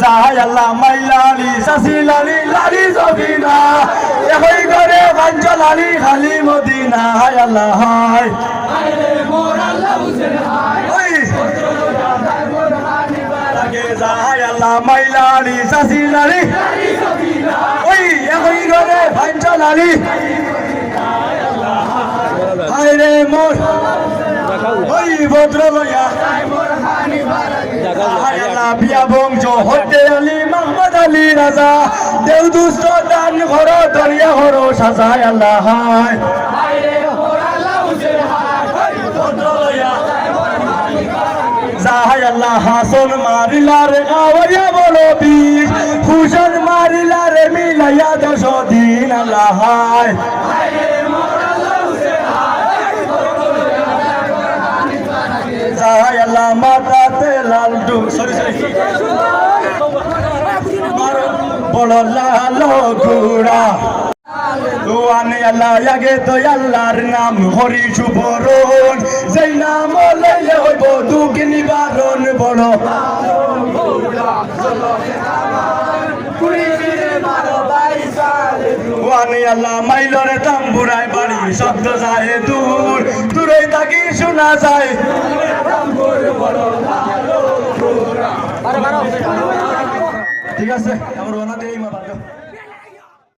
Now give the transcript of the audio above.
যাই আল্লাহ মাইলালি সাসি লালি লালি জবিনা একই করে কাঞ্চ লালি খালি মদিনা হায় আল্লাহ হায় যাই আল্লাহ মাইলালি সাসি লালি ওই একই করে কাঞ্চ লালি হায় রে মোর ওই ভদ্র লইয়া বিয়া বংশ হতে আলী মোহাম্মদ আলী রাজা দেউ দুষ্ট দান ঘর দরিয়া ঘর সাজায় আল্লাহ হায় যাহাই আল্লাহ হাসন মারিলা রে গাওয়া বলো বিষ হুসন মারিলা রে মিলাইয়া 10 দিন আল্লাহ হায় যাহাই আল্লাহ মাতাতে লাল ডুম সরি বড় লাল ঘোড়া দুয়ানে আল্লাহ আগে তো আল্লাহর নাম হরি সুবরণ যেই নাম লইলে হইব দুঃখ নিবারণ বড় ওয়ানে আল্লাহ মাইলরে তাম্বুরাই বাড়ি শব্দ যায় দূর দূরে থাকি শোনা যায় ঠিক আছে আমার ওনাতে এই মা